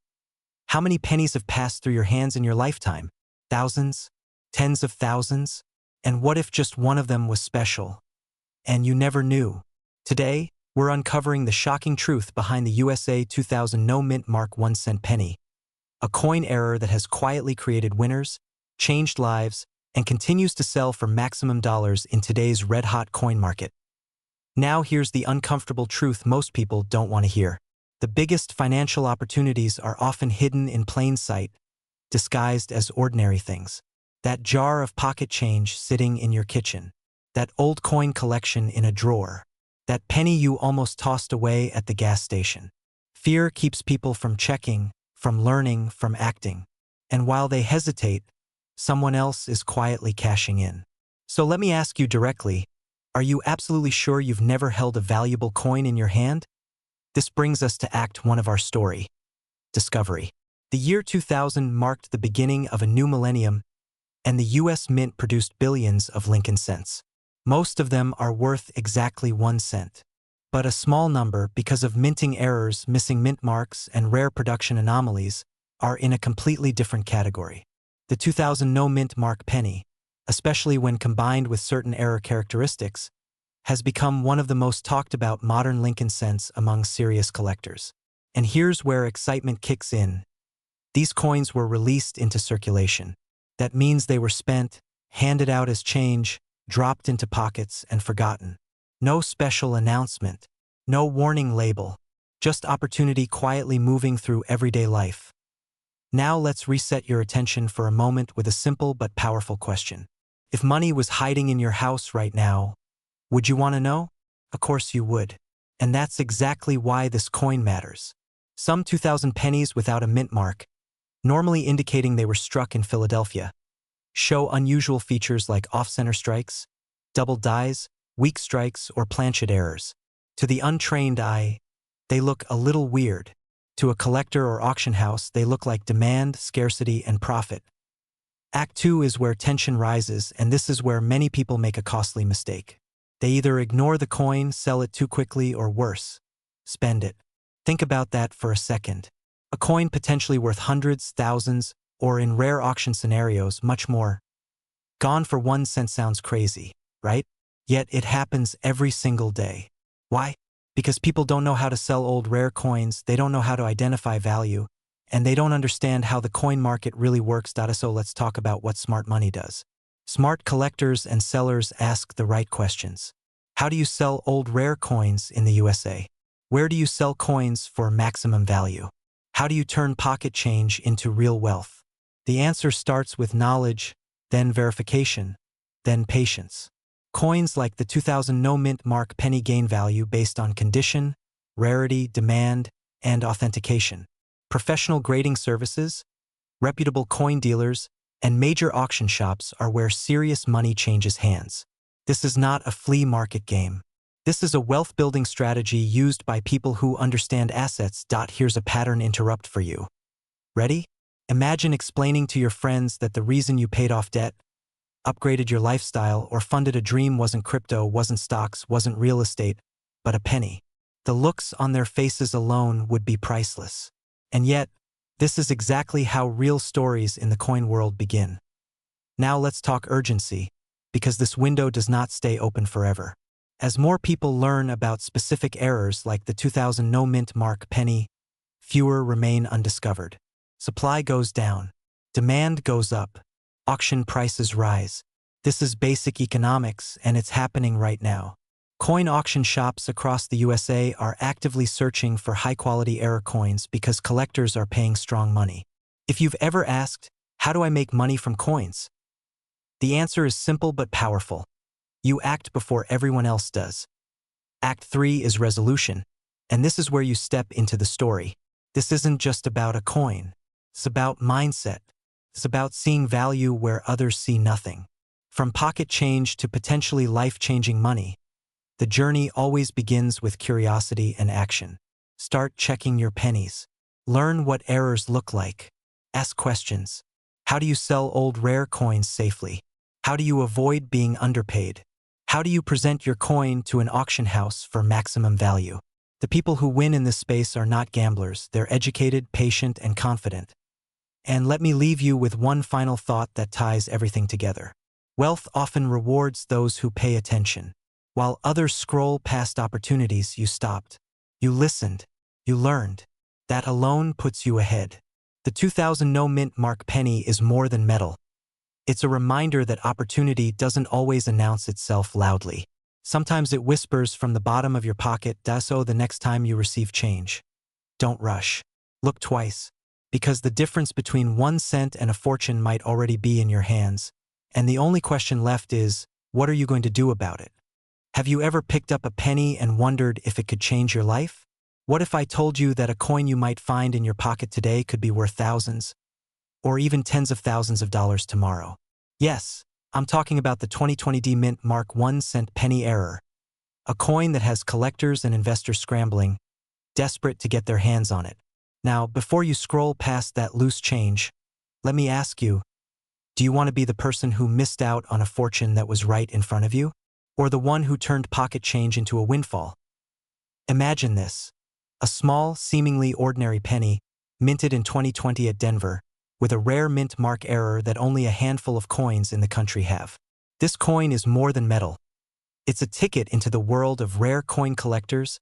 How many pennies have passed through your hands in your lifetime? Thousands? Tens of thousands? And what if just one of them was special, and you never knew? Today, we're uncovering the shocking truth behind the USA 2000 no-mint mark 1-cent penny, a coin error that has quietly created winners, changed lives, and continues to sell for maximum dollars in today's red-hot coin market. Now here's the uncomfortable truth most people don't want to hear. The biggest financial opportunities are often hidden in plain sight, disguised as ordinary things. That jar of pocket change sitting in your kitchen, that old coin collection in a drawer, that penny you almost tossed away at the gas station. Fear keeps people from checking, from learning, from acting. And while they hesitate, someone else is quietly cashing in. So let me ask you directly, are you absolutely sure you've never held a valuable coin in your hand? This brings us to Act 1 of our story, discovery. The year 2000 marked the beginning of a new millennium, and the US Mint produced billions of Lincoln cents. Most of them are worth exactly 1 cent. But a small number, because of minting errors, missing mint marks, and rare production anomalies, are in a completely different category. The 2000 no-mint mark penny, especially when combined with certain error characteristics, has become one of the most talked about modern Lincoln cents among serious collectors. And here's where excitement kicks in. These coins were released into circulation. That means they were spent, handed out as change, dropped into pockets, and forgotten. No special announcement, no warning label, just opportunity quietly moving through everyday life. Now let's reset your attention for a moment with a simple but powerful question. If money was hiding in your house right now, would you want to know? Of course you would. And that's exactly why this coin matters. Some 2000 pennies without a mint mark, normally indicating they were struck in Philadelphia, show unusual features like off-center strikes, doubled dies, weak strikes, or planchet errors. To the untrained eye, they look a little weird. To a collector or auction house, they look like demand, scarcity, and profit. Act 2 is where tension rises, and this is where many people make a costly mistake. They either ignore the coin, sell it too quickly, or worse, spend it. Think about that for a second. A coin potentially worth hundreds, thousands, or in rare auction scenarios, much more. Gone for 1 cent sounds crazy, right? Yet it happens every single day. Why? Because people don't know how to sell old rare coins, they don't know how to identify value, and they don't understand how the coin market really works. So let's talk about what smart money does. Smart collectors and sellers ask the right questions. How do you sell old rare coins in the USA? Where do you sell coins for maximum value? How do you turn pocket change into real wealth? The answer starts with knowledge, then verification, then patience. Coins like the 2000 no-mint mark penny gain value based on condition, rarity, demand, and authentication. Professional grading services, reputable coin dealers, and major auction shops are where serious money changes hands. This is not a flea market game. This is a wealth-building strategy used by people who understand assets. Here's a pattern interrupt for you. Ready? Imagine explaining to your friends that the reason you paid off debt, upgraded your lifestyle, or funded a dream wasn't crypto, wasn't stocks, wasn't real estate, but a penny. The looks on their faces alone would be priceless. And yet, this is exactly how real stories in the coin world begin. Now let's talk urgency, because this window does not stay open forever. As more people learn about specific errors like the 2000 no-mint mark penny, fewer remain undiscovered. Supply goes down. Demand goes up. Auction prices rise. This is basic economics, and it's happening right now. Coin auction shops across the USA are actively searching for high-quality error coins because collectors are paying strong money. If you've ever asked, how do I make money from coins? The answer is simple but powerful. You act before everyone else does. Act 3 is resolution, and this is where you step into the story. This isn't just about a coin. It's about mindset. It's about seeing value where others see nothing. From pocket change to potentially life-changing money, the journey always begins with curiosity and action. Start checking your pennies. Learn what errors look like. Ask questions. How do you sell old rare coins safely? How do you avoid being underpaid? How do you present your coin to an auction house for maximum value? The people who win in this space are not gamblers. They're educated, patient, and confident. And let me leave you with one final thought that ties everything together. Wealth often rewards those who pay attention. While others scroll past opportunities, you stopped. You listened. You learned. That alone puts you ahead. The 2000 no-mint mark penny is more than metal. It's a reminder that opportunity doesn't always announce itself loudly. Sometimes it whispers from the bottom of your pocket. So the next time you receive change, don't rush. Look twice. Because the difference between 1 cent and a fortune might already be in your hands, and the only question left is, what are you going to do about it? Have you ever picked up a penny and wondered if it could change your life? What if I told you that a coin you might find in your pocket today could be worth thousands, or even tens of thousands of dollars tomorrow? Yes, I'm talking about the 2020 D-Mint Mark 1 cent penny error, a coin that has collectors and investors scrambling, desperate to get their hands on it. Now, before you scroll past that loose change, let me ask you, Do you want to be the person who missed out on a fortune that was right in front of you? Or the one who turned pocket change into a windfall? Imagine this. A small, seemingly ordinary penny, minted in 2020 at Denver, with a rare mint mark error that only a handful of coins in the country have. This coin is more than metal. It's a ticket into the world of rare coin collectors,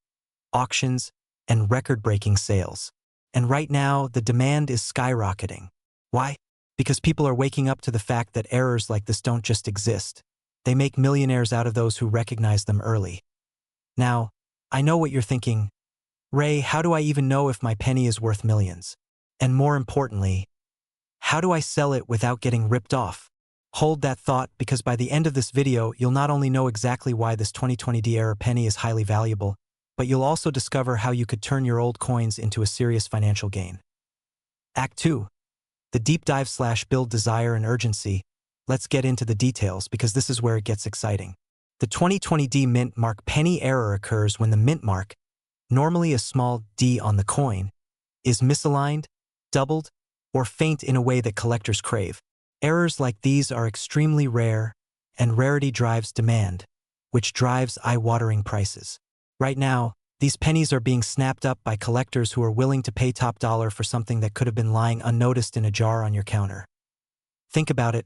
auctions, and record-breaking sales. And right now, the demand is skyrocketing. Why? Because people are waking up to the fact that errors like this don't just exist. They make millionaires out of those who recognize them early. Now, I know what you're thinking. Ray, how do I even know if my penny is worth millions? And more importantly, how do I sell it without getting ripped off? Hold that thought, because by the end of this video, you'll not only know exactly why this 2020 era penny is highly valuable, but you'll also discover how you could turn your old coins into a serious financial gain. Act 2. The deep dive / build desire and urgency. Let's get into the details, because this is where it gets exciting. The 2020 D mint mark penny error occurs when the mint mark, normally a small d on the coin, is misaligned, doubled, or faint in a way that collectors crave. Errors like these are extremely rare, and rarity drives demand, which drives eye-watering prices. Right now, these pennies are being snapped up by collectors who are willing to pay top dollar for something that could have been lying unnoticed in a jar on your counter. Think about it.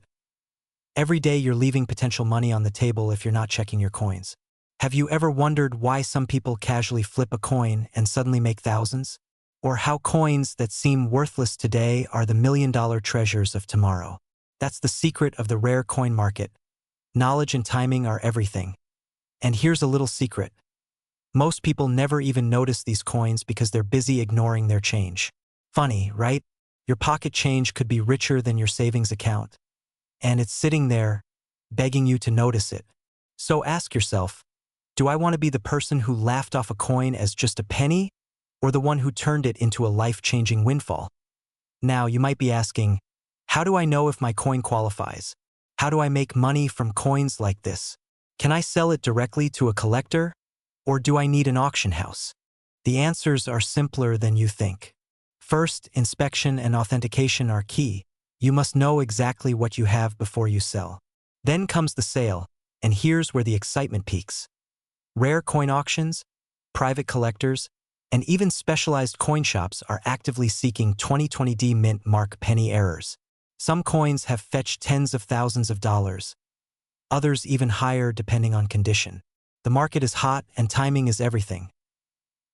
Every day you're leaving potential money on the table if you're not checking your coins. Have you ever wondered why some people casually flip a coin and suddenly make thousands? Or how coins that seem worthless today are the million-dollar treasures of tomorrow? That's the secret of the rare coin market. Knowledge and timing are everything. And here's a little secret. Most people never even notice these coins because they're busy ignoring their change. Funny, right? Your pocket change could be richer than your savings account. And it's sitting there, begging you to notice it. So ask yourself, do I want to be the person who laughed off a coin as just a penny, or the one who turned it into a life-changing windfall? Now, you might be asking, how do I know if my coin qualifies? How do I make money from coins like this? Can I sell it directly to a collector, or do I need an auction house? The answers are simpler than you think. First, inspection and authentication are key. You must know exactly what you have before you sell. Then comes the sale, and here's where the excitement peaks. Rare coin auctions, private collectors, and even specialized coin shops are actively seeking 2020 D mint mark penny errors. Some coins have fetched tens of thousands of dollars, others even higher depending on condition. The market is hot and timing is everything.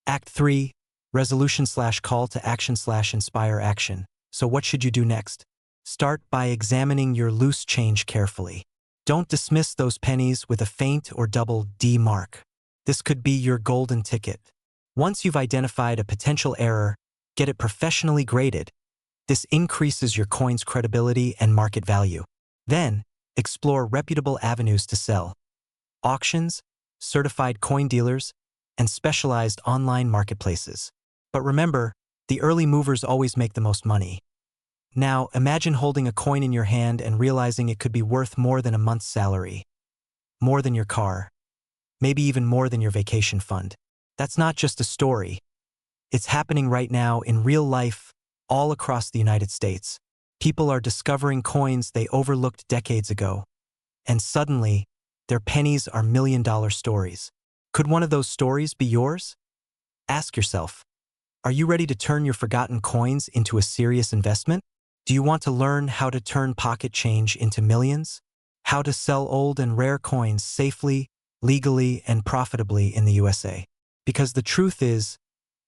Act 3, resolution / call to action / inspire action. So what should you do next? Start by examining your loose change carefully. Don't dismiss those pennies with a faint or double D mark. This could be your golden ticket. Once you've identified a potential error, get it professionally graded. This increases your coin's credibility and market value. Then, explore reputable avenues to sell. Auctions, certified coin dealers, and specialized online marketplaces. But remember, the early movers always make the most money. Now, imagine holding a coin in your hand and realizing it could be worth more than a month's salary, more than your car, maybe even more than your vacation fund. That's not just a story. It's happening right now in real life, all across the United States. People are discovering coins they overlooked decades ago, and suddenly, their pennies are million-dollar stories. Could one of those stories be yours? Ask yourself, are you ready to turn your forgotten coins into a serious investment? Do you want to learn how to turn pocket change into millions? How to sell old and rare coins safely, legally, and profitably in the USA? Because the truth is,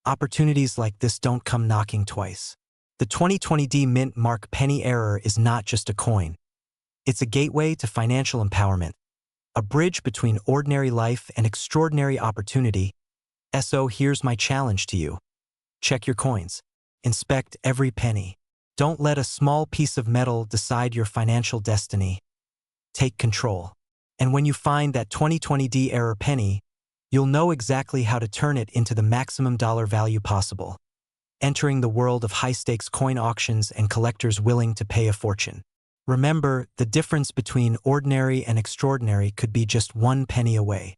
opportunities like this don't come knocking twice. The 2020 D mint mark penny error is not just a coin. It's a gateway to financial empowerment, a bridge between ordinary life and extraordinary opportunity. So here's my challenge to you. Check your coins. Inspect every penny. Don't let a small piece of metal decide your financial destiny. Take control. And when you find that 2020 D error penny, you'll know exactly how to turn it into the maximum dollar value possible, entering the world of high-stakes coin auctions and collectors willing to pay a fortune. Remember, the difference between ordinary and extraordinary could be just one penny away.